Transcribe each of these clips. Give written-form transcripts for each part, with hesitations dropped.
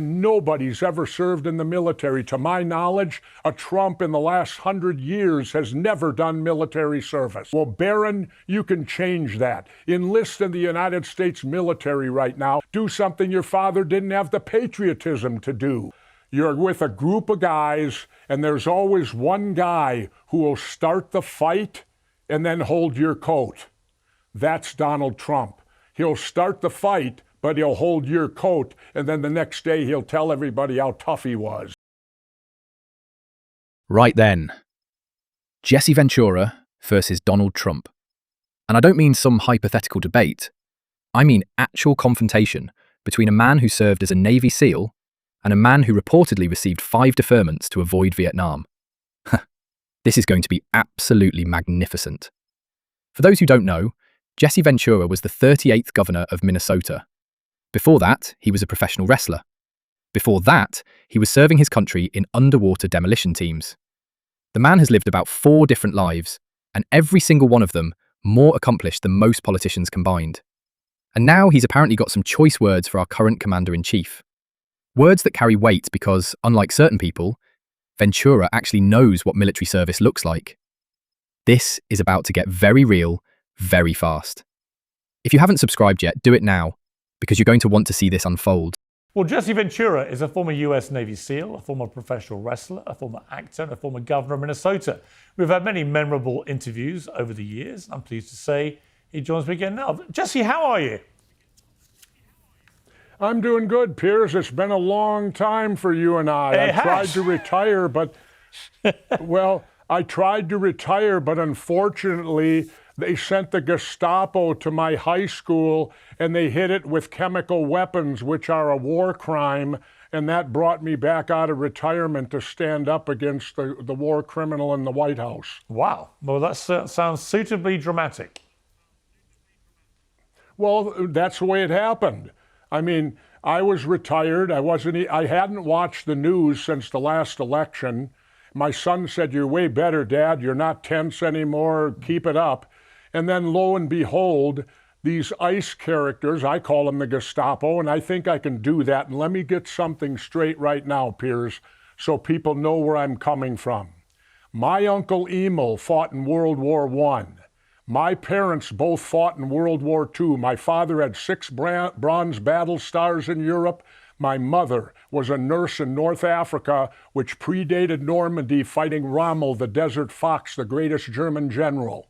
Nobody's ever served in the military. To my knowledge, a Trump in the last 100 years has never done military service. Well, Barron, you can change that. Enlist in the United States military right now. Do something your father didn't have the patriotism to do. You're with a group of guys, and there's always one guy who will start the fight and then hold your coat. That's Donald Trump. He'll start the fight, but he'll hold your coat, and then the next day he'll tell everybody how tough he was. Right then. Jesse Ventura versus Donald Trump. And I don't mean some hypothetical debate. I mean actual confrontation between a man who served as a Navy SEAL and a man who reportedly received 5 deferments to avoid Vietnam. This is going to be absolutely magnificent. For those who don't know, Jesse Ventura was the 38th governor of Minnesota. Before that, he was a professional wrestler. Before that, he was serving his country in underwater demolition teams. The man has lived about 4 different lives, and every single one of them more accomplished than most politicians combined. And now he's apparently got some choice words for our current commander-in-chief. Words that carry weight because, unlike certain people, Ventura actually knows what military service looks like. This is about to get very real, very fast. If you haven't subscribed yet, do it now, because you're going to want to see this unfold. Well, Jesse Ventura is a former US Navy SEAL, a former professional wrestler, a former actor, and a former governor of Minnesota. We've had many memorable interviews over the years. I'm pleased to say he joins me again now. Jesse, how are you? I'm doing good, Piers. It's been a long time for you and I. I tried to retire, but, well, I tried to retire, but unfortunately, they sent the Gestapo to my high school and they hit it with chemical weapons, which are a war crime. And that brought me back out of retirement to stand up against the war criminal in the White House. Wow. Well, that sounds suitably dramatic. Well, that's the way it happened. I mean, I was retired. I hadn't watched the news since the last election. My son said, "You're way better, Dad. You're not tense anymore. Keep it up." And then lo and behold, these ICE characters, I call them the Gestapo, and I think I can do that. And let me get something straight right now, Piers, so people know where I'm coming from. My Uncle Emil fought in World War I. My parents both fought in World War II. My father had 6 bronze battle stars in Europe. My mother was a nurse in North Africa, which predated Normandy, fighting Rommel, the Desert Fox, the greatest German general.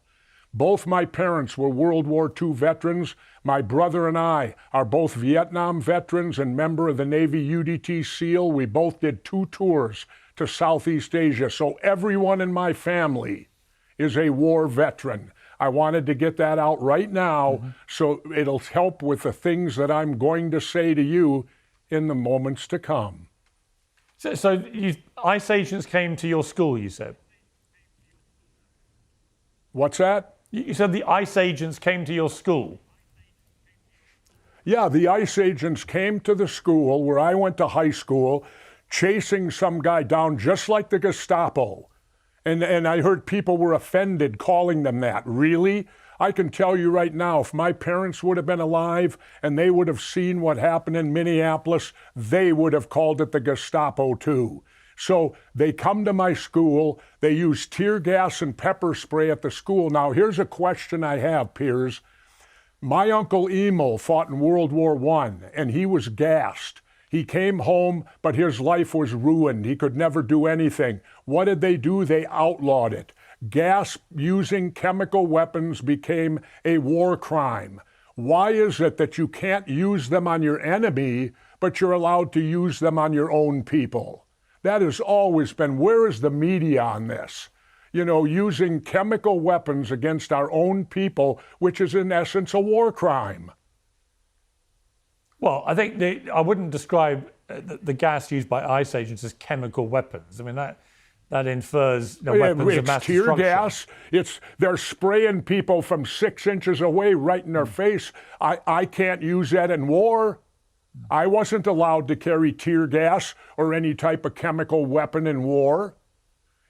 Both my parents were World War II veterans. My brother and I are both Vietnam veterans and member of the Navy UDT SEAL. We both did 2 tours to Southeast Asia. So everyone in my family is a war veteran. I wanted to get that out right now, so it'll help with the things that I'm going to say to you in the moments to come. So ICE agents came to your school, you said? What's that? You said the ICE agents came to your school? Yeah, the ICE agents came to the school where I went to high school, chasing some guy down just like the Gestapo. And I heard people were offended calling them that. Really? I can tell you right now, if my parents would have been alive and they would have seen what happened in Minneapolis, they would have called it the Gestapo too. So they come to my school, they use tear gas and pepper spray at the school. Now here's a question I have, Piers. My Uncle Emil fought in World War I and he was gassed. He came home, but his life was ruined. He could never do anything. What did they do? They outlawed it. Gas using chemical weapons became a war crime. Why is it that you can't use them on your enemy, but you're allowed to use them on your own people? That has always been, where is the media on this? You know, using chemical weapons against our own people, which is in essence a war crime. Well, I think I wouldn't describe the gas used by ICE agents as chemical weapons. I mean, that infers weapons of mass destruction. It's tear gas. They're spraying people from 6 inches away right in their face. I can't use that in war. I wasn't allowed to carry tear gas or any type of chemical weapon in war.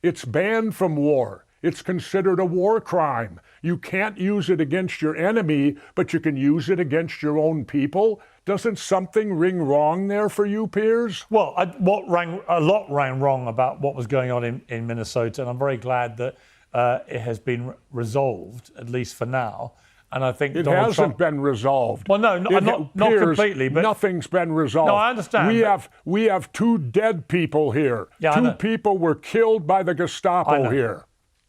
It's banned from war. It's considered a war crime. You can't use it against your enemy, but you can use it against your own people. Doesn't something ring wrong there for you, Piers? Well, a lot rang wrong about what was going on in Minnesota, and I'm very glad that it has been resolved, at least for now. And I think It Donald hasn't Trump, been resolved. Well, no, not Piers, completely, but nothing's been resolved. No, I understand, We have 2 dead people here. Yeah, I 2 know. people were killed by the I Gestapo know. here.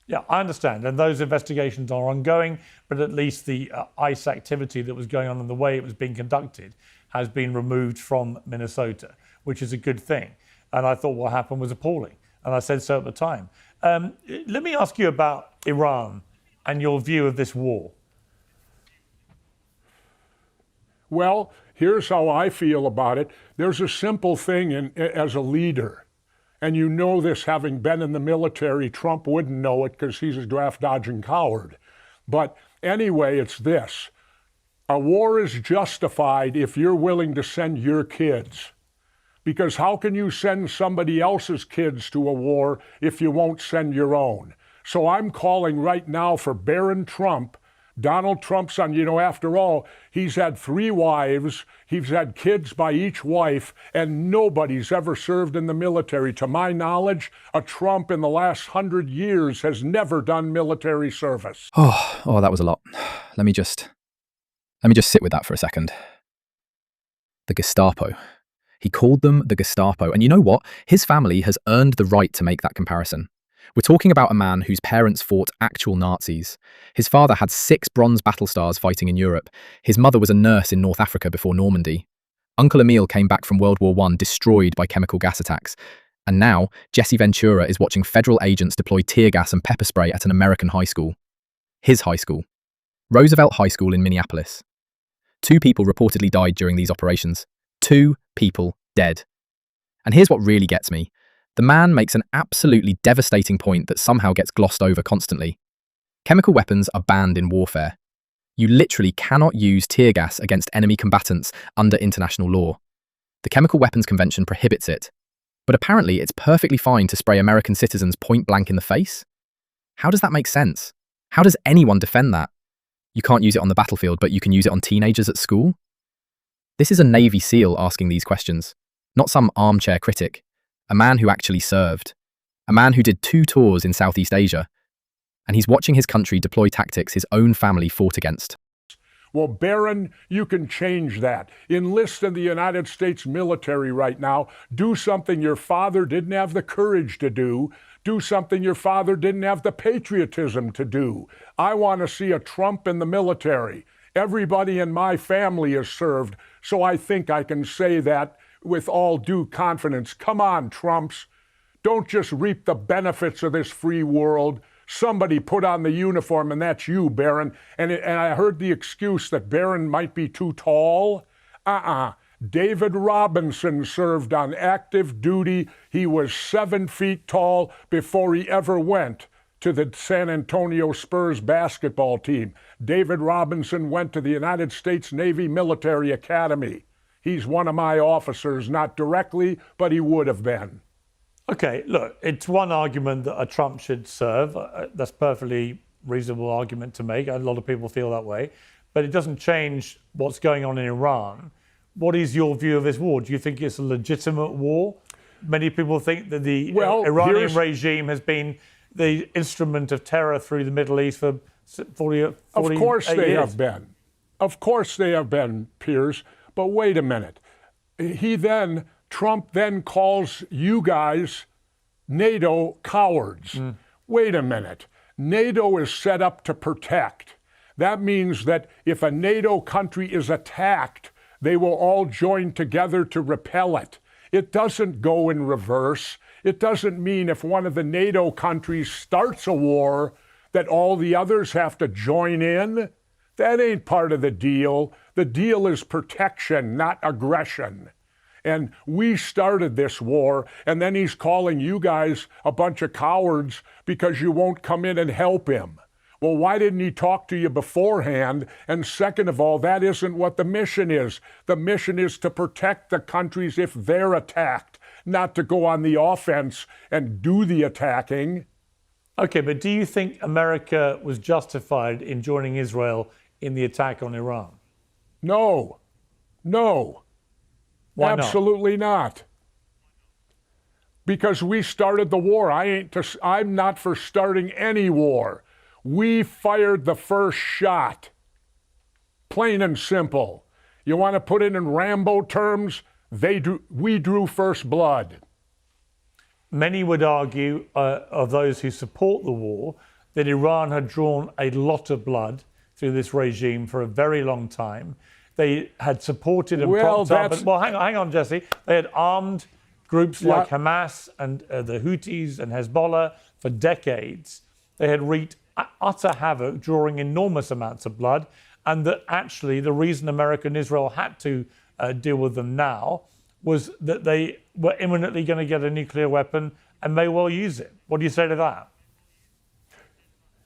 Yeah, I understand. And those investigations are ongoing, but at least the ICE activity that was going on and the way it was being conducted has been removed from Minnesota, which is a good thing. And I thought what happened was appalling. And I said so at the time. Let me ask you about Iran and your view of this war. Well, here's how I feel about it. There's a simple thing as a leader, and you know this having been in the military. Trump wouldn't know it because he's a draft-dodging coward. But anyway, it's this. A war is justified if you're willing to send your kids. Because how can you send somebody else's kids to a war if you won't send your own? So I'm calling right now for Baron Trump. Donald Trump's son, after all, he's had 3 wives, he's had kids by each wife, and nobody's ever served in the military. To my knowledge, a Trump in the last 100 years has never done military service. Oh, that was a lot. Let me just sit with that for a second. The Gestapo. He called them the Gestapo. And you know what? His family has earned the right to make that comparison. We're talking about a man whose parents fought actual Nazis. His father had 6 bronze battle stars fighting in Europe. His mother was a nurse in North Africa before Normandy. Uncle Emil came back from World War I destroyed by chemical gas attacks. And now, Jesse Ventura is watching federal agents deploy tear gas and pepper spray at an American high school. His high school. Roosevelt High School in Minneapolis. 2 people reportedly died during these operations. 2 people dead. And here's what really gets me. The man makes an absolutely devastating point that somehow gets glossed over constantly. Chemical weapons are banned in warfare. You literally cannot use tear gas against enemy combatants under international law. The Chemical Weapons Convention prohibits it. But apparently it's perfectly fine to spray American citizens point blank in the face? How does that make sense? How does anyone defend that? You can't use it on the battlefield, but you can use it on teenagers at school? This is a Navy SEAL asking these questions, not some armchair critic. A man who actually served. A man who did 2 tours in Southeast Asia. And he's watching his country deploy tactics his own family fought against. Well, Baron, you can change that. Enlist in the United States military right now. Do something your father didn't have the courage to do. Do something your father didn't have the patriotism to do. I want to see a Trump in the military. Everybody in my family has served, so I think I can say that with all due confidence. Come on, Trumps. Don't just reap the benefits of this free world. Somebody put on the uniform, and that's you, Baron. And I heard the excuse that Baron might be too tall. David Robinson served on active duty. He was 7 feet tall before he ever went to the San Antonio Spurs basketball team. David Robinson went to the United States Navy Military Academy. He's one of my officers, not directly, but he would have been. Okay, look, it's one argument that a Trump should serve. That's a perfectly reasonable argument to make. A lot of people feel that way. But it doesn't change what's going on in Iran. What is your view of this war? Do you think it's a legitimate war? Many people think that the Iranian regime has been the instrument of terror through the Middle East for 40 years. Of course they have been. Of course they have been, Piers. But wait a minute. Trump then calls you guys NATO cowards. Wait a minute. NATO is set up to protect. That means that if a NATO country is attacked, they will all join together to repel it. It doesn't go in reverse. It doesn't mean if one of the NATO countries starts a war that all the others have to join in. That ain't part of the deal. The deal is protection, not aggression. And we started this war, and then he's calling you guys a bunch of cowards because you won't come in and help him. Well, why didn't he talk to you beforehand? And second of all, that isn't what the mission is. The mission is to protect the countries if they're attacked, not to go on the offense and do the attacking. Okay, but do you think America was justified in joining Israel in the attack on Iran? No. No, Why not? absolutely not. Because we started the war. I'm not for starting any war. We fired the first shot. Plain and simple. You want to put it in Rambo terms? We drew first blood. Many would argue, of those who support the war, that Iran had drawn a lot of blood through this regime for a very long time. They had supported and propped up. Well, hang on, Jesse. They had armed groups like Hamas and the Houthis and Hezbollah for decades. They had wreaked utter havoc, drawing enormous amounts of blood, and that actually the reason America and Israel had to deal with them now was that they were imminently going to get a nuclear weapon and may well use it. What do you say to that?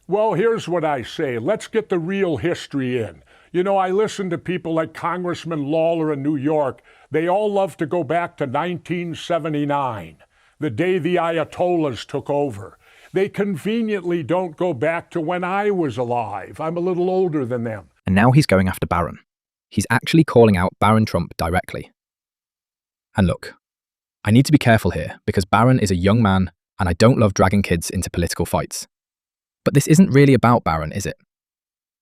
Well, here's what I say. Let's get the real history in. You know, I listen to people like Congressman Lawler in New York. They all love to go back to 1979, the day the Ayatollahs took over. They conveniently don't go back to when I was alive. I'm a little older than them. And now he's going after Barron. He's actually calling out Baron Trump directly. And look, I need to be careful here because Barron is a young man and I don't love dragging kids into political fights. But this isn't really about Barron, is it?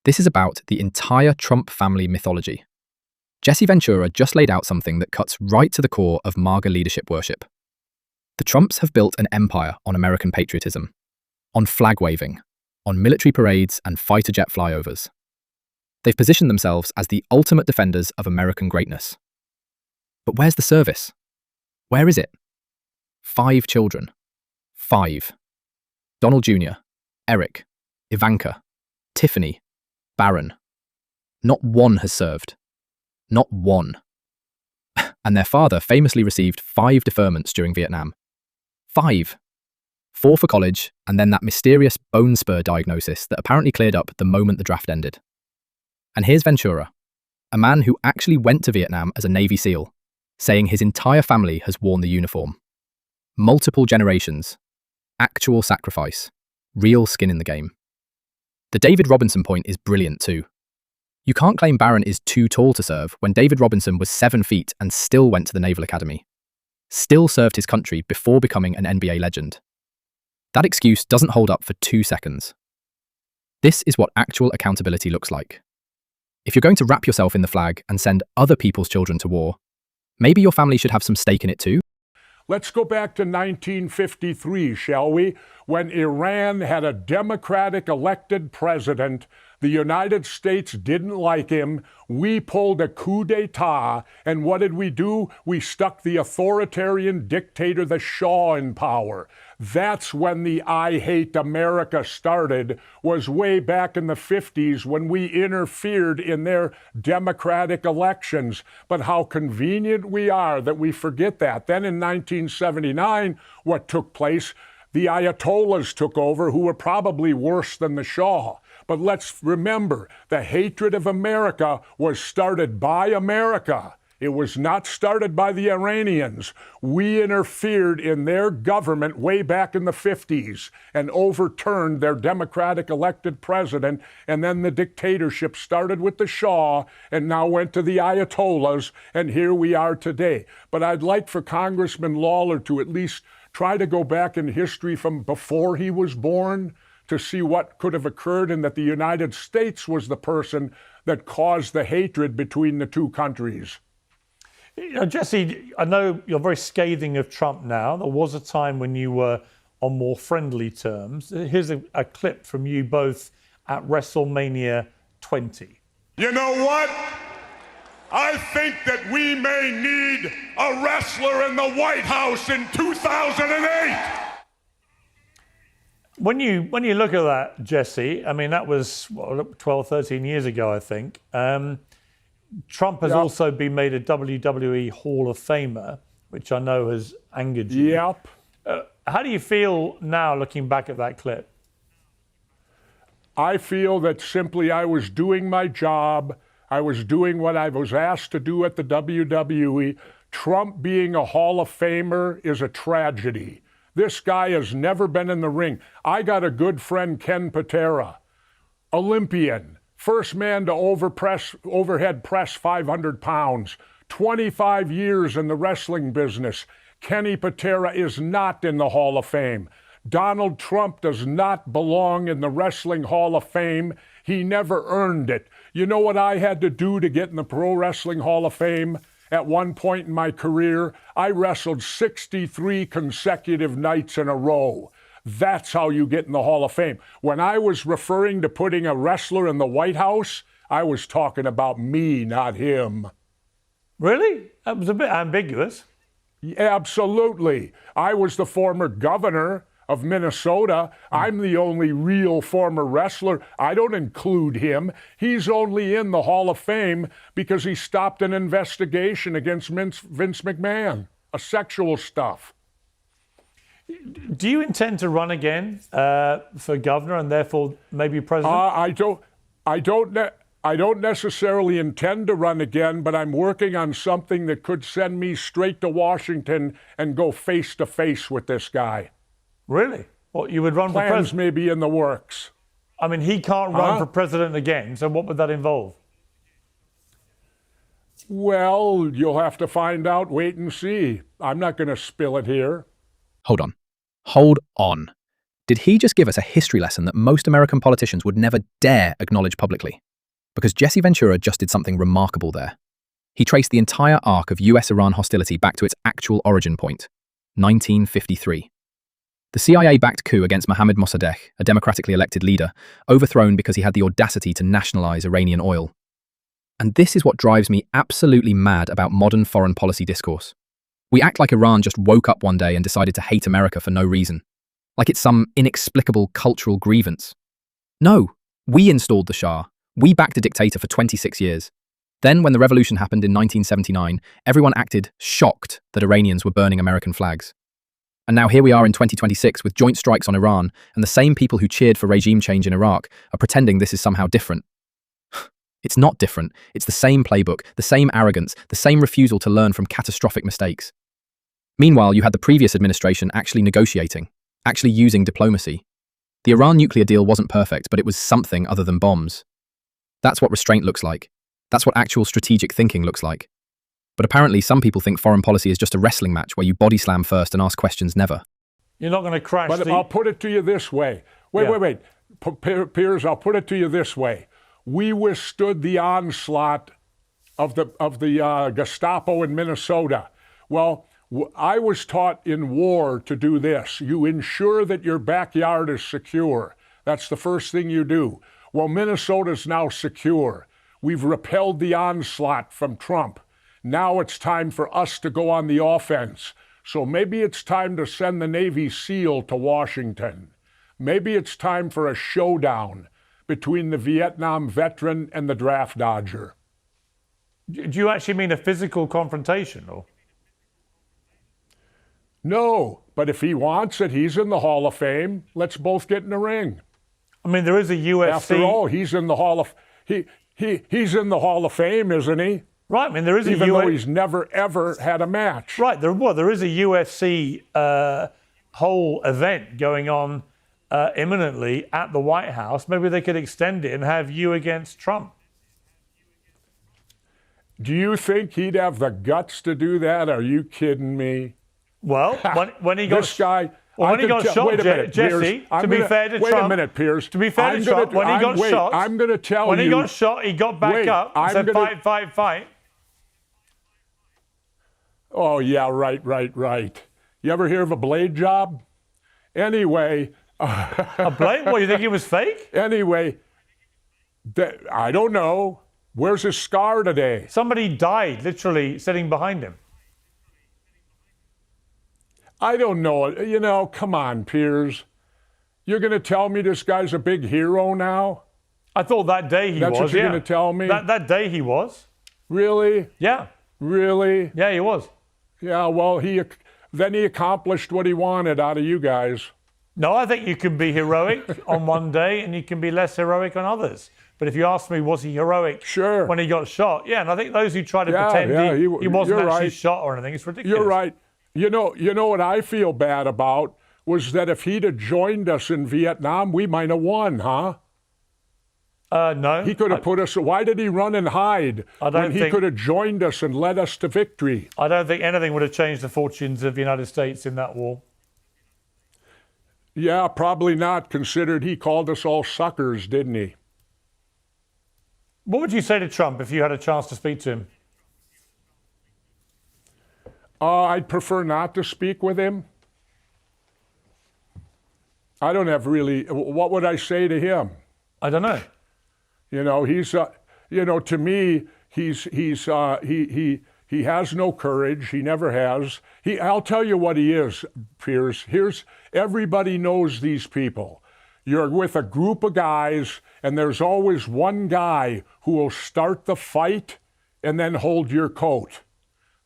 This is about the entire Trump family mythology. Jesse Ventura just laid out something that cuts right to the core of MAGA leadership worship. The Trumps have built an empire on American patriotism, on flag waving, on military parades and fighter jet flyovers. They've positioned themselves as the ultimate defenders of American greatness. But where's the service? Where is it? 5 children. 5. Donald Jr., Eric, Ivanka, Tiffany, Barron. Not one has served. Not one. And their father famously received 5 deferments during Vietnam. 5. 4 for college, and then that mysterious bone spur diagnosis that apparently cleared up the moment the draft ended. And here's Ventura, a man who actually went to Vietnam as a Navy SEAL, saying his entire family has worn the uniform. Multiple generations. Actual sacrifice. Real skin in the game. The David Robinson point is brilliant too. You can't claim Barron is too tall to serve when David Robinson was 7 feet and still went to the Naval Academy. Still served his country before becoming an NBA legend. That excuse doesn't hold up for 2 seconds. This is what actual accountability looks like. If you're going to wrap yourself in the flag and send other people's children to war, maybe your family should have some stake in it too? Let's go back to 1953, shall we? When Iran had a democratic elected president, the United States didn't like him. We pulled a coup d'etat, and what did we do? We stuck the authoritarian dictator, the Shah, in power. That's when the I Hate America started, was way back in the 50s when we interfered in their democratic elections. But how convenient we are that we forget that. Then in 1979, what took place? The Ayatollahs took over, who were probably worse than the Shah. But let's remember, the hatred of America was started by America. It was not started by the Iranians. We interfered in their government way back in the 50s and overturned their democratic elected president. And then the dictatorship started with the Shah and now went to the Ayatollahs. And here we are today. But I'd like for Congressman Lawler to at least try to go back in history from before he was born to see what could have occurred and that the United States was the person that caused the hatred between the two countries. You know, Jesse, I know you're very scathing of Trump now. There was a time when you were on more friendly terms. Here's a clip from you both at WrestleMania 20. You know what? I think that we may need a wrestler in the White House in 2008. When you look at that, Jesse, I mean, that was 12, 13 years ago, I think. Trump has also been made a WWE Hall of Famer, which I know has angered you. Yep. How do you feel now looking back at that clip? I feel that simply I was doing my job. I was doing what I was asked to do at the WWE. Trump being a Hall of Famer is a tragedy. This guy has never been in the ring. I got a good friend, Ken Patera, Olympian, First man to overhead press 500 pounds. 25 years in the wrestling business. Kenny Patera is not in the Hall of Fame. Donald Trump does not belong in the Wrestling Hall of Fame. He never earned it. You know what I had to do to get in the Pro Wrestling Hall of Fame? At one point in my career, I wrestled 63 consecutive nights in a row. That's how you get in the Hall of Fame. When I was referring to putting a wrestler in the White House, I was talking about me, not him. Really? That was a bit ambiguous. Absolutely. I was the former governor of Minnesota. I'm the only real former wrestler. I don't include him. He's only in the Hall of Fame because he stopped an investigation against Vince McMahon, a sexual stuff. Do you intend to run again for governor and therefore maybe president? I don't necessarily intend to run again, but I'm working on something that could send me straight to Washington and go face to face with this guy. Really? Well, you would run for president? Plans may be in the works. I mean, he can't run for president again, so what would that involve? Well, you'll have to find out, wait and see. I'm not going to spill it here. Hold on. Hold on. Did he just give us a history lesson that most American politicians would never dare acknowledge publicly? Because Jesse Ventura just did something remarkable there. He traced the entire arc of US-Iran hostility back to its actual origin point, 1953. The CIA-backed coup against Mohammad Mossadegh, a democratically elected leader, overthrown because he had the audacity to nationalize Iranian oil. And this is what drives me absolutely mad about modern foreign policy discourse. We act like Iran just woke up one day and decided to hate America for no reason. Like it's some inexplicable cultural grievance. No, we installed the Shah. We backed a dictator for 26 years. Then, when the revolution happened in 1979, everyone acted shocked that Iranians were burning American flags. And now here we are in 2026 with joint strikes on Iran, and the same people who cheered for regime change in Iraq are pretending this is somehow different. It's not different. It's the same playbook, the same arrogance, the same refusal to learn from catastrophic mistakes. Meanwhile, you had the previous administration actually negotiating, actually using diplomacy. The Iran nuclear deal wasn't perfect, but it was something other than bombs. That's what restraint looks like. That's what actual strategic thinking looks like. But apparently some people think foreign policy is just a wrestling match where you body slam first and ask questions never. You're not going to crash But I'll put it to you this way. Wait. Piers, I'll put it to you this way. We withstood the onslaught of the Gestapo in Minnesota. Well, I was taught in war to do this. You ensure that your backyard is secure. That's the first thing you do. Well, Minnesota's now secure. We've repelled the onslaught from Trump. Now it's time for us to go on the offense. So maybe it's time to send the Navy SEAL to Washington. Maybe it's time for a showdown between the Vietnam veteran and the draft dodger. Do you actually mean a physical confrontation? Or? No, but if he wants it, he's in the Hall of Fame. Let's both get in the ring. I mean, there is a UFC. After all, he's in the Hall of he's in the Hall of Fame, isn't he? Right. I mean, there is even though he's never ever had a match. Right. There is a UFC whole event going on imminently at the White House. Maybe they could extend it and have you against Trump. Do you think he'd have the guts to do that? Are you kidding me? Well, when he got this guy. Well, when he got shot, Jesse, to be fair to Trump... Wait a minute, Piers. To be fair to Trump, when he got shot... I'm going to tell you... When he got shot, he got back up and said, fight. Oh, yeah, right. You ever hear of a blade job? Anyway... A blade? What, you think he was fake? Anyway, I don't know. Where's his scar today? Somebody died, literally, sitting behind him. I don't know. You know, come on, Piers. You're going to tell me this guy's a big hero now? I thought that day he was, That's what you're going to tell me? That day he was. Really? Yeah. Really? Yeah, he was. Yeah, well, then he accomplished what he wanted out of you guys. No, I think you can be heroic on one day and you can be less heroic on others. But if you ask me, was he heroic when he got shot? Yeah, and I think those who try to pretend he wasn't actually shot or anything, it's ridiculous. You're right. You know what I feel bad about was that if he'd have joined us in Vietnam, we might have won, huh? No. He could have put us. Why did he run and hide when he could have joined us and led us to victory? I don't think anything would have changed the fortunes of the United States in that war. Yeah, probably not, considered he called us all suckers, didn't he? What would you say to Trump if you had a chance to speak to him? I'd prefer not to speak with him. I don't have really. What would I say to him? I don't know. You know, he's. To me, he has no courage. He never has. I'll tell you what he is, Piers. Everybody knows these people. You're with a group of guys, and there's always one guy who will start the fight and then hold your coat.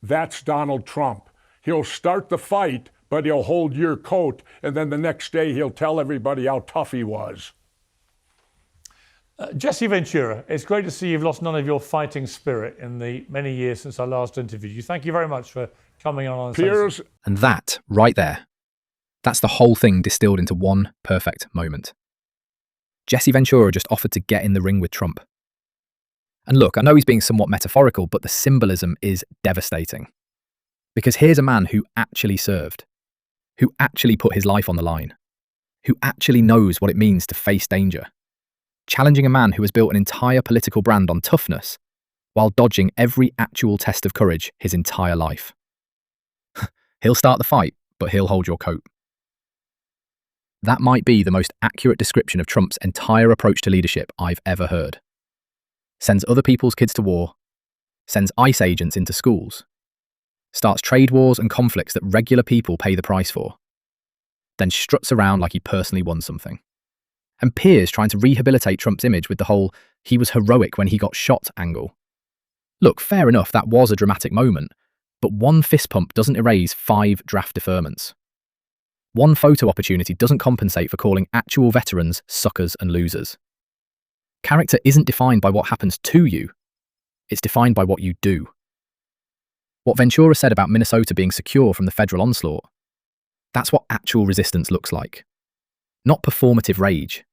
That's Donald Trump. He'll start the fight, but he'll hold your coat, and then the next day he'll tell everybody how tough he was. Jesse Ventura, it's great to see you've lost none of your fighting spirit in the many years since I last interviewed you. Thank you very much for coming on. Piers. And that, right there, that's the whole thing distilled into one perfect moment. Jesse Ventura just offered to get in the ring with Trump. And look, I know he's being somewhat metaphorical, but the symbolism is devastating. Because here's a man who actually served, who actually put his life on the line, who actually knows what it means to face danger, challenging a man who has built an entire political brand on toughness while dodging every actual test of courage his entire life. He'll start the fight, but he'll hold your coat. That might be the most accurate description of Trump's entire approach to leadership I've ever heard. Sends other people's kids to war, sends ICE agents into schools, starts trade wars and conflicts that regular people pay the price for, then struts around like he personally won something. And Piers trying to rehabilitate Trump's image with the whole "he was heroic when he got shot" angle. Look, fair enough, that was a dramatic moment, but one fist pump doesn't erase 5 draft deferments. One photo opportunity doesn't compensate for calling actual veterans suckers and losers. Character isn't defined by what happens to you, it's defined by what you do. What Ventura said about Minnesota being secure from the federal onslaught, that's what actual resistance looks like. Not performative rage,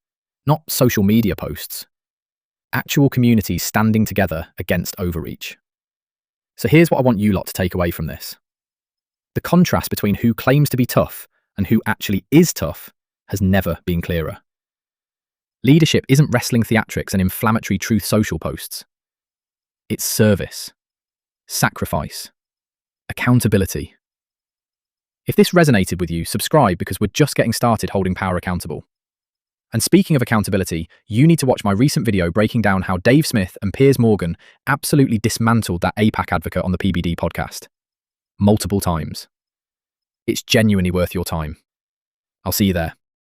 not social media posts. Actual communities standing together against overreach. So here's what I want you lot to take away from this. The contrast between who claims to be tough and who actually is tough has never been clearer. Leadership isn't wrestling theatrics and inflammatory truth social posts. It's service, sacrifice, accountability. If this resonated with you, subscribe because we're just getting started holding power accountable. And speaking of accountability, you need to watch my recent video breaking down how Dave Smith and Piers Morgan absolutely dismantled that AIPAC advocate on the PBD podcast. Multiple times. It's genuinely worth your time. I'll see you there.